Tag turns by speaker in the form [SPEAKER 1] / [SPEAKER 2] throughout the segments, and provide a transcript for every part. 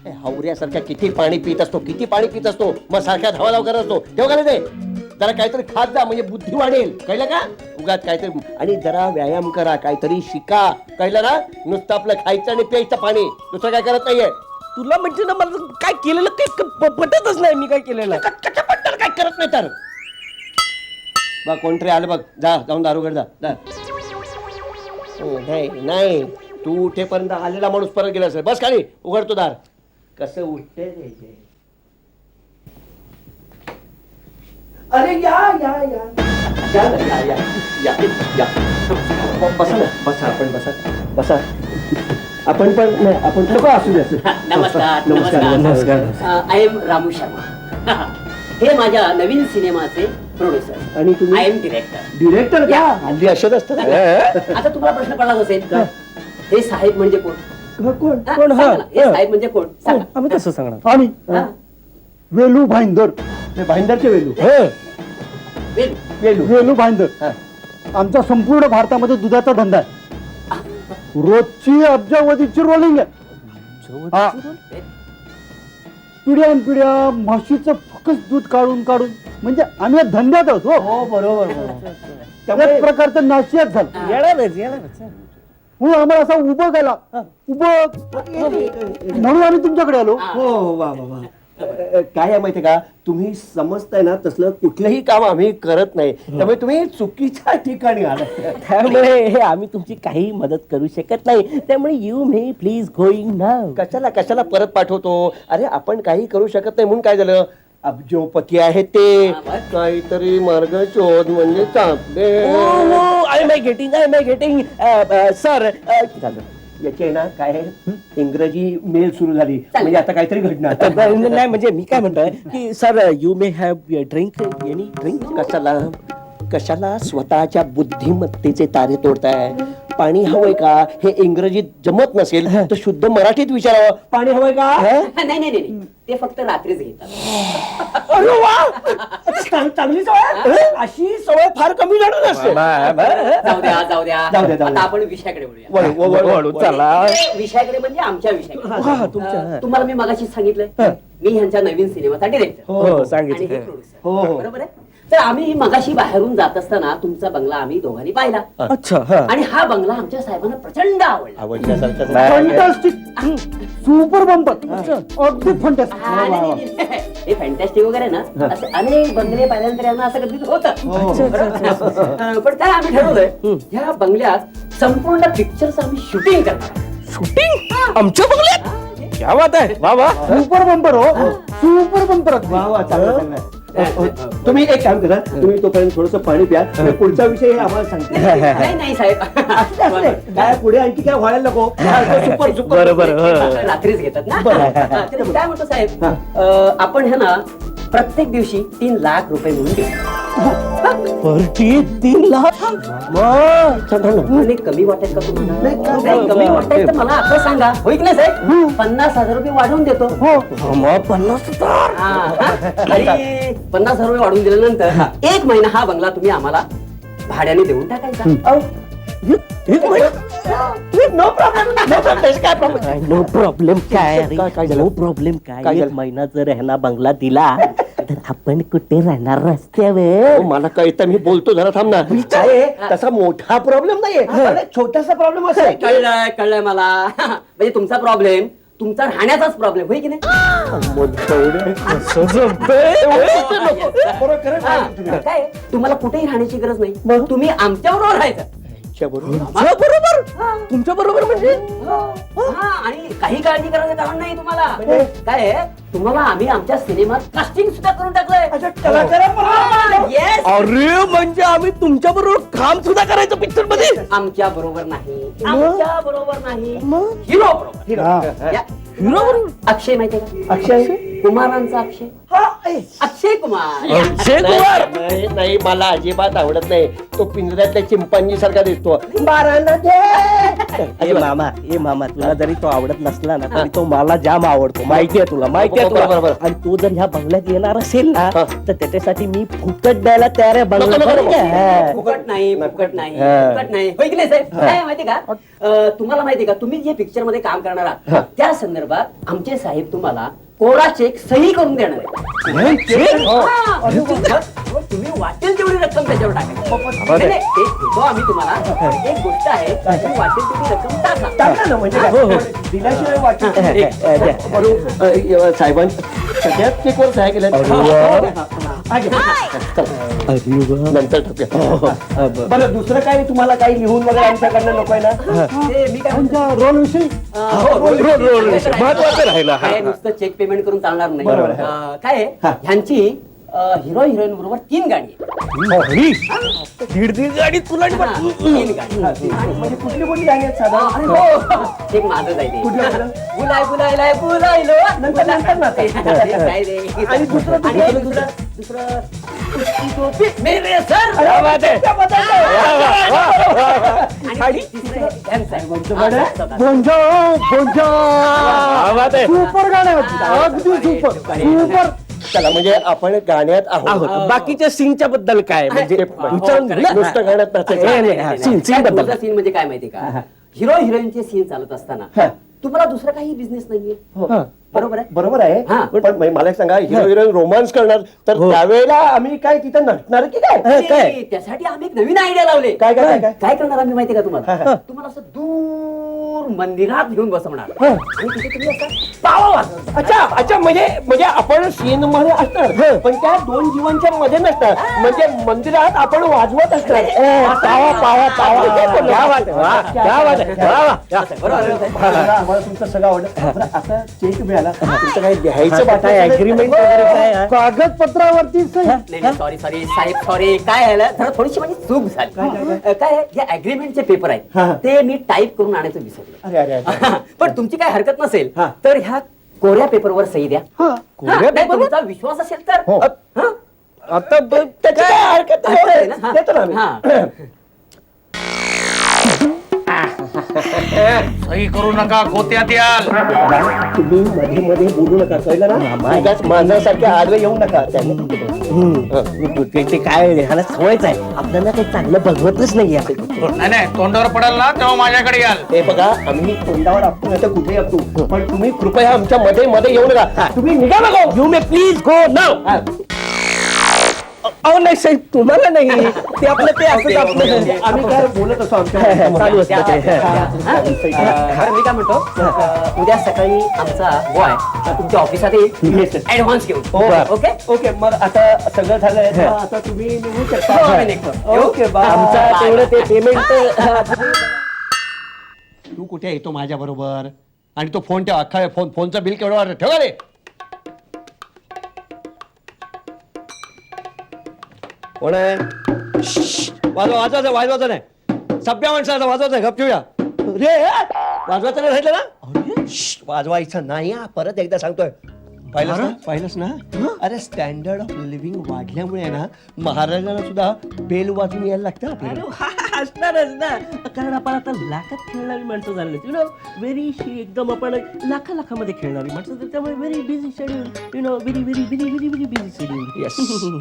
[SPEAKER 1] हावऱ्यासारख्या किती पाणी पित असतो, किती पाणी पित असतो, मग सारख्या धावाधाव करत असतो. तेव्हा काय ते जरा काहीतरी खात जा, म्हणजे बुद्धी वाढेल, कळलं का? उगाच काहीतरी, आणि जरा व्यायाम करा, काहीतरी शिका, कळलं ना? नुसतं आपलं खायचं आणि प्यायचं पाणी, दुसरं काय करत नाहीये.
[SPEAKER 2] तुला म्हणजे ना मला काय केलेलं काही पटतच नाही. मी काय केलेलं
[SPEAKER 1] कच्च्या पट्ट्याला काय करत नाही तर. बघ कोणतरी आलं बघ, जा जाऊन दारूगड जा. नाही नाही, तू उठेपर्यंत आलेला माणूस परत गेला असेल. बस खाली, उघडतो दार. कसं उठते ते. अरे या या या या या या या या बसा ना, बसा, आपण बसा बसा. आपण पण नाही, आपण नको असू दे.
[SPEAKER 3] नमस्कार
[SPEAKER 1] नमस्कार
[SPEAKER 3] नमस्कार. I am Ramu Sharma. हे माझ्या नवीन सिनेमाचे प्रोड्युसर
[SPEAKER 1] आणि तुम्ही
[SPEAKER 3] आय एम डिरेक्टर.
[SPEAKER 1] डिरेक्टर का? हल्ली असेच असतात.
[SPEAKER 3] आता तुम्हाला प्रश्न पडलाच असेल, हे साहेब म्हणजे कोण?
[SPEAKER 1] कोण
[SPEAKER 3] हा,
[SPEAKER 2] कोण?
[SPEAKER 3] सांगा ना, हे साहेब म्हणजे कोण? सांगा.
[SPEAKER 2] आम्ही कसं सांगणार?
[SPEAKER 4] आम्ही
[SPEAKER 3] हा,
[SPEAKER 4] वेलू भाईंदर.
[SPEAKER 1] भाईंदरचे वेलू.
[SPEAKER 3] वेल.
[SPEAKER 1] वेलू
[SPEAKER 4] वेलू भाईंदर.
[SPEAKER 1] हा.
[SPEAKER 4] आमचा संपूर्ण भारतामध्ये दुधाचा धंदा आहे. रोजची अब्जावधीची रोलिंग आहे. हा. पिढ्यान पिढ्या म्हशीचं फकस दूध काढून काढून, म्हणजे आम्ही या धंद्यात आहोत.
[SPEAKER 1] हो बरोबर.
[SPEAKER 4] त्यामुळे एक प्रकारचं नाशियात झालं.
[SPEAKER 2] येणारच.
[SPEAKER 4] म्हणून आम्हाला असा उभं केला, उभं म्हणून आम्ही तुमच्याकडे आलो.
[SPEAKER 1] हो वा वा वा. काय आहे माहितीये का, तुम्ही समजताय ना, तसलं कुठलंही काम आम्ही करत नाही. त्यामुळे तुम्ही चुकीच्या ठिकाणी आलात.
[SPEAKER 2] त्यामुळे आम्ही तुमची काही मदत करू शकत नाही. त्यामुळे यू मे प्लीज गोईंग नाव.
[SPEAKER 1] कशाला कशाला परत पाठवतो? अरे आपण काही करू शकत नाही म्हणून काय झालं? अब्जोपती आहे ते,
[SPEAKER 3] हा, बस.
[SPEAKER 1] काहीतरी मार्ग शोध म्हणजे चांगले.
[SPEAKER 2] I am getting sir.
[SPEAKER 1] याची आहे ना, काय आहे, इंग्रजी मेल सुरू झाली, म्हणजे आता काहीतरी घडणार.
[SPEAKER 2] नाही म्हणजे मी काय म्हणतोय की sir you may have drink any drink.
[SPEAKER 1] कशाला कशाला स्वतःच्या बुद्धिमत्तेचे तारे तोडताय? पाणी हवंय का हे इंग्रजीत जमत नसेल तर शुद्ध मराठीत विचारावं, पाणी हवंय का?
[SPEAKER 3] नाही नाही नाही, ते फक्त रात्रीच घेतात.
[SPEAKER 1] अरे वा, चांगली सवय. अशी सवय फार कमी जण असते.
[SPEAKER 3] जाऊ द्या
[SPEAKER 1] जाऊ द्या.
[SPEAKER 3] आता आपण विषयाकडे वळूया.
[SPEAKER 2] चला.
[SPEAKER 3] विषयाकडे म्हणजे आमच्या विषयाकडे.
[SPEAKER 2] हा, तुमच्या.
[SPEAKER 3] तुम्हाला मी मगाशी सांगितलंय, मी ह्यांच्या नवीन सिनेमाचा डिरेक्टर
[SPEAKER 2] हो सांगितलं.
[SPEAKER 3] आणि हे प्रोड्युसर.
[SPEAKER 1] हो, हो.
[SPEAKER 3] बरोबर आहे. तर आम्ही मगाशी बाहेरून जात असताना तुमचा बंगला आम्ही दोघांनी पाहिला,
[SPEAKER 2] अच्छा. हा.
[SPEAKER 3] आणि हा बंगला आमच्या साहेबांना प्रचंड आवडला.
[SPEAKER 1] आवडल्यासारखं.
[SPEAKER 4] फंटास्टिक, सुपर बंपर, अगदी फंटास्टिक.
[SPEAKER 3] हा, नाही, नाही, नाही. हे फॅन्टॅस्टिक वगैरे ना, असे अनेक बंगले पाहिल्यानंतर यांना असं कधी होतं. पण काय आम्ही ठरवलंय, ह्या बंगल्यात संपूर्ण पिक्चरच आम्ही शूटिंग करणार.
[SPEAKER 2] शूटिंग आमच्या बंगल्यात? क्या बात आहे. वा वा.
[SPEAKER 4] सुपर बंपर हो, सुपर बंपर.
[SPEAKER 1] वा वा, चांगलं चांगलं. तुम्ही एक काम करा, तुम्ही तोपर्यंत थोडस पाणी प्या, पुढचा विषय आम्हाला सांगते.
[SPEAKER 3] नाही नाही साहेब,
[SPEAKER 1] काय पुढे आणखी काय व्हायला नको. Super super.
[SPEAKER 2] बरोबर.
[SPEAKER 3] रात्रीच घेतात ना. तर मी काय म्हणतो साहेब, आपण ह्या ना प्रत्येक दिवशी 3 लाख रुपये म्हणून देऊ.
[SPEAKER 2] परती 3 लाख.
[SPEAKER 3] आणि कमी वाटेल का तुम्हाला? नाही, कमी वाटेल तर मला असं सांगा, होईल की नाही साहेब? 50,000 रुपये वाढवून देतो.
[SPEAKER 2] मग 50,000.
[SPEAKER 3] आणि 50,000 रुपये वाढवून दिल्यानंतर 1 महिना हा बंगला तुम्ही आम्हाला भाड्याने देऊन टाकायचा.
[SPEAKER 1] No problem. काय प्रॉब्लेम?
[SPEAKER 2] नो प्रॉब्लेम काय?
[SPEAKER 1] काय झालं?
[SPEAKER 2] नो प्रॉब्लेम काय?
[SPEAKER 1] काय झालं?
[SPEAKER 2] 1 महिना जर ह्यांना बंगला दिला तर आपण कुठे राहणार? रस्त्यावर.
[SPEAKER 1] मला कळतं, मी बोलतो, जरा थांब ना. काय आहे, तसा मोठा प्रॉब्लेम नाहीये, अरे छोटासा प्रॉब्लेम असा आहे की
[SPEAKER 3] कळलंय मला. म्हणजे तुमचा प्रॉब्लेम तुमचा राहण्याचाच प्रॉब्लेम होय की नाही? काय तुम्हाला कुठेही राहण्याची गरज नाही, तुम्ही आमच्याबरोबर राहायचं.
[SPEAKER 2] बरोबर. तुमच्या बरोबर म्हणजे
[SPEAKER 3] हा, आणि काही काळजी करायचं कारण नाही तुम्हाला. काय आहे, तुम्हाला आम्ही आमच्या सिनेमात कास्टिंग सुद्धा करून टाकलंय. Yes.
[SPEAKER 2] अरे म्हणजे आम्ही तुमच्या बरोबर काम सुद्धा करायचं पिक्चर मध्ये?
[SPEAKER 3] आमच्या बरोबर नाही, आमच्या बरोबर नाही, हिरो बरोबर.
[SPEAKER 4] हा.
[SPEAKER 3] या.
[SPEAKER 2] हिरो बरोबर.
[SPEAKER 3] अक्षय माहितीये का?
[SPEAKER 1] अक्षय?
[SPEAKER 3] कुमारांचा अक्षय.
[SPEAKER 1] हा,
[SPEAKER 3] अक्षय कुमार
[SPEAKER 1] नाही नाही, मला अजिबात आवडत नाही. तो पिंजऱ्यातल्या चिंपांजी सारखा दिसतो.
[SPEAKER 2] ए मामा तुला जरी तो आवडत नसला ना तरी तो मला जाम आवडतो. माहितीये तुला, माहितीये तुला.
[SPEAKER 1] बरोबर.
[SPEAKER 2] आणि तो जर ह्या बंगल्यात येणार असेल ना
[SPEAKER 1] हा.
[SPEAKER 2] तर त्याच्यासाठी मी फुकट द्यायला तयार आहे
[SPEAKER 1] नको,
[SPEAKER 2] बंगला.
[SPEAKER 1] नको.
[SPEAKER 3] फुकट नाही फुकट नाही
[SPEAKER 2] हा.
[SPEAKER 3] फुकट नाही होय की नाही साहेब? काय माहिती का तुम्हाला माहिती का तुम्ही जे पिक्चर मध्ये काम करणार आहात त्या संदर्भात आमचे साहेब तुम्हाला कोरा चेक सही करून देणार आहे. हा. मग तुम्ही वाटेल तेवढी रक्कम त्याच्यावर टाकायची. नाही, नाही, ते देतो आम्ही तुम्हाला. एक गोष्ट आहे तुम्ही वाटेल तेवढी रक्कम टाका.
[SPEAKER 1] टाका ना, म्हणजे काय? दिल्याशिवाय वाटत साहेबांच्या सगळ्यात चेकवर सह्या केल्या. नंतर टाकूया. बरं, दुसरं काही तुम्हाला काही लिहून वगैरे आमच्याकडनं नको आहे ना?
[SPEAKER 3] ते मी काय म्हणतो,
[SPEAKER 4] रोल विषयी
[SPEAKER 1] महत्वाचं राहिलं.
[SPEAKER 3] काय नुसतं चेक पेमेंट करून चालणार नाही.
[SPEAKER 1] बरोबर आहे.
[SPEAKER 3] काय आहे, ह्यांची हिरो हिरोईन बरोबर 3 गाडी आहे.
[SPEAKER 2] दीड गाडी तुला
[SPEAKER 3] हा, 3 गाडी.
[SPEAKER 1] म्हणजे कुठली कुठली गाणी आहेत साधारण?
[SPEAKER 3] अरे हो, एक माझंच आहे ते. बुलाय बुलायलाय बुलायलो नंतर ना ते. काय रे? आणि दुसरं उसकी टोपी मेरे सर. आणि तिसरं यांचं आहे.
[SPEAKER 4] बोंजा सुपर गाणं आहे. अगदी सुपर सुपर.
[SPEAKER 1] चला, म्हणजे आपण गाण्यात आहोत.
[SPEAKER 2] बाकीच्या सीनच्या बद्दल काय म्हणजे
[SPEAKER 1] नुसतं गाण्यात नसायचं.
[SPEAKER 3] पुढचा सीन म्हणजे काय माहिती का, हिरो हिरोईनचे सीन चालत असताना तुम्हाला दुसरा काही बिझनेस नाहीये. बरोबर आहे.
[SPEAKER 1] बरोबर आहे.
[SPEAKER 3] हा.
[SPEAKER 1] पण मला एक सांगा, हिरो हिरोईन रोमांस करणार तर त्यावेळेला आम्ही काय तिथं नसणार की काय?
[SPEAKER 3] नाही, त्यासाठी आम्ही एक नवीन आयडिया लावले.
[SPEAKER 1] काय काय काय
[SPEAKER 3] काय करणार आम्ही माहिती का तुम्हाला? तुम्हाला असं दूर मंदिरात घेऊन बसवणार आणि तिथे तुम्ही असं पावा वाजवणार.
[SPEAKER 1] अच्छा, म्हणजे आपण सीन मध्ये असणार पण त्या 2 जीवांच्या मध्ये नसणार. म्हणजे मंदिरात आपण वाजवत असणार. पावा पावा पावा. क्या बात आहे, वा, क्या बात आहे. वा, वा. आम्हाला तुमचं सगळं आवडलं. बरं, आता चेक मिळाला, तुमचं काही लिहायचं बाकी
[SPEAKER 2] अग्रीमेंट वगैरे काय आहे?
[SPEAKER 4] कागदपत्रावरती सही.
[SPEAKER 3] नाही सॉरी साहेब सॉरी. काय झालं, जरा थोडीशी माझी चूक झाली. काय आहे, जे अग्रीमेंटचे पेपर आहेत ते मी टाईप करून आणायचं विसरलो.
[SPEAKER 1] अरे अरे अरे.
[SPEAKER 3] पण तुमची काय हरकत नसेल तर ह्या कोऱ्या पेपरवर सही द्या.
[SPEAKER 1] कोऱ्या
[SPEAKER 3] नाही, तुमचा विश्वास असेल तर.
[SPEAKER 1] हो.
[SPEAKER 3] हा?
[SPEAKER 1] आता त्याची काय हरकत
[SPEAKER 3] हरकत आहे
[SPEAKER 1] नाही.
[SPEAKER 3] ना? हा.
[SPEAKER 1] देतो ना आम्ही.
[SPEAKER 3] हा.
[SPEAKER 5] सही करू नका, खोत्यात याल.
[SPEAKER 1] तुम्ही मध्ये मध्ये बोलू नका, कळलं ना? उगाच माझ्यासारखे आडवे येऊ नका.
[SPEAKER 2] ते काय ह्याला सवयच आहे, आपल्याला काही चांगलं बघवतच नाही असं.
[SPEAKER 5] नाही तोंडावर पडाल ना तेव्हा माझ्याकडे याल.
[SPEAKER 1] हे बघा, आम्ही तोंडावर आपतो नाही तर कुठे आपतो, पण तुम्ही कृपया आमच्या मध्ये मध्ये येऊ नका. तुम्ही निघा बघा.
[SPEAKER 2] यू मे प्लीज गो नाव. अहो नाही साहेब, तुम्हाला नाही, ते आपलं ते असंच आपलं
[SPEAKER 1] आम्ही काय बोलत असतो आमच्या
[SPEAKER 2] चालू असतं ते.
[SPEAKER 3] बरं, मी काय म्हणतो, उद्या सकाळी आमचा बॉय तुमच्या ऑफिसात येईल ऍडव्हान्स घेऊन. ओके.
[SPEAKER 1] ओके, मग आता सगळं झालंय. आता तुम्ही निघू
[SPEAKER 3] हो,
[SPEAKER 1] शकता.
[SPEAKER 3] आम्ही निघतो.
[SPEAKER 1] Okay, bye.
[SPEAKER 2] आमचा तेवढं ते पेमेंट.
[SPEAKER 1] तू कुठे येतो माझ्या बरोबर आणि तो फोन ठेव. अख्खा फोनचं बिल केवढं वाटत ठेवा रे. कोण आहे? वाजवायचं नाही. सभ्या माणसाचा वाजवायचं आहे. गप ठेवूया रे. वाजवायचं नाही राहिलं ना. वाजवायचं नाही. परत एकदा सांगतोय. पाहिलंच ना? अरे स्टँडर्ड ऑफ लिव्हिंग वाढल्यामुळे ना महाराजांना सुद्धा बेल वाजून यायला लागतं आपल्याला.
[SPEAKER 2] असणारच ना, कारण आपण आता लाखात खेळणारी माणसं झाली, यु नो व्हेरी एकदम आपण लाखामध्ये खेळणारी माणसं, तर त्यामुळे very busy schedule, you know very very very very very busy schedule.
[SPEAKER 1] Yes,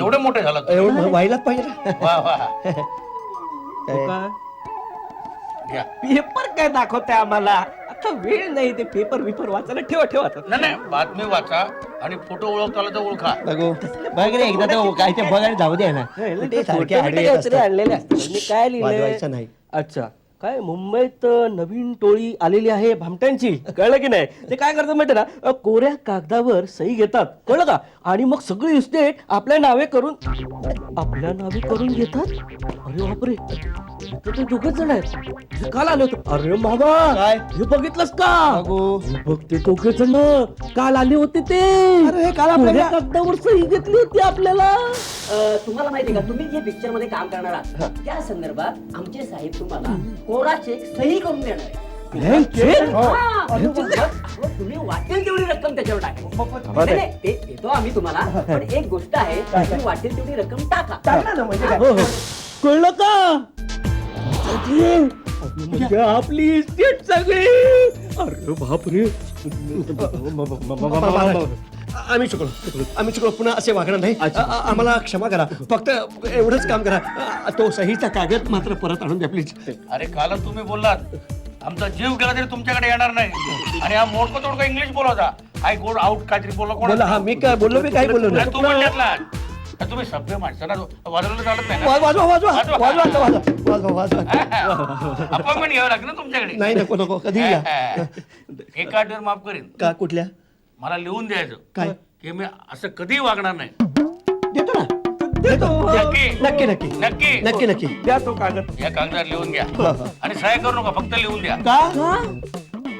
[SPEAKER 5] एवढे मोठे झालं.
[SPEAKER 1] एवढं व्हायलाच पाहिजे ना.
[SPEAKER 5] वा वा. घ्या.
[SPEAKER 2] पेपर काय दाखवते आम्हाला, आता वेळ नाही ते पेपर बिपर वाचायला. ठेवा
[SPEAKER 5] नाही बातमी वाचा आणि फोटो ओळखता आला तर ओळखा.
[SPEAKER 1] बघू बघ रे एकदा तर काय ते बघायला जाऊ दे ना. ते सारखे आडवे येत असतात.
[SPEAKER 2] आणलेले असतात. मी काय लिहिलंय?
[SPEAKER 1] वाजवायचं नाही.
[SPEAKER 2] अच्छा, काय मुंबईत नवीन टोळी आलेली आहे भामट्यांची, कळलं की नाही? ते काय करतात माहिती ना, कोऱ्या कागदावर सही घेतात, कळलं का? आणि मग सगळी इस्टेट आपल्या नावे करून घेतात. अरे बापरे, इथं ते दोघच जण आहेत. हे काल आले होते. अरे मामा,
[SPEAKER 1] काय?
[SPEAKER 2] हे बघितलंस का?
[SPEAKER 1] बघू.
[SPEAKER 2] हे बघ, ते दोघे जण काल आले होते. ते
[SPEAKER 1] अरे हे काल आपल्याला-
[SPEAKER 2] कोऱ्या कागदावर सही घेतली होती आपल्याला.
[SPEAKER 3] तुम्हाला माहिती का, तुम्ही जे पिक्चर मध्ये काम करणार आहात त्या संदर्भात आमचे साहेब तुम्हाला कोरा चेक सही करून देणार आहे. तुम्ही वाटेल तेवढी रक्कम त्याच्यावर टाका. नाही, नाही, ते देतो आम्ही तुम्हाला, पण एक गोष्ट आहे, तुम्ही वाटेल तेवढी रक्कम टाका.
[SPEAKER 2] कळलं का म्हणजे आपली इस्टेट सगळी. अरे बापरे.
[SPEAKER 6] आम्ही चुकलो पुन्हा असे वागणार नाही. आम्हाला क्षमा करा. फक्त एवढंच काम करा. तो सहीचा कागद मात्र परत आणून द्या प्लीज.
[SPEAKER 5] अरे कालच तुम्ही बोललात आमचा जीव गेला तरी तुमच्याकडे येणार नाही. आणि हा मोडको तोडका इंग्लिश बोलवता. आय गोड आउट काहीतरी बोलला कोण?
[SPEAKER 6] बोला हा मी काय बोललो नाही.
[SPEAKER 5] तू म्हणल्यातला तुम्ही सभ्य माणसाला वाजवलं चालत नाही ना.
[SPEAKER 6] वाजवा.
[SPEAKER 5] अपॉइंटमेंट घ्यावं लागेल ना तुमच्याकडे.
[SPEAKER 6] नाही नको कधी या.
[SPEAKER 5] एका अटीवर माफ करीन.
[SPEAKER 6] का कुठल्या
[SPEAKER 5] मला लिहून द्यायचं
[SPEAKER 6] काय?
[SPEAKER 5] की मी असं कधी वागणार नाही.
[SPEAKER 6] देतो ना देतो. नक्की
[SPEAKER 2] द्या तो कागद.
[SPEAKER 5] या कागदावर लिहून घ्या आणि सह्या करू नका, फक्त लिहून द्या.
[SPEAKER 6] का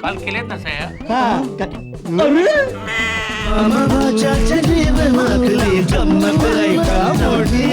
[SPEAKER 5] काल केलेत ना सह्या.
[SPEAKER 6] अरे
[SPEAKER 7] जीवनातली गंमत ऐका मोठी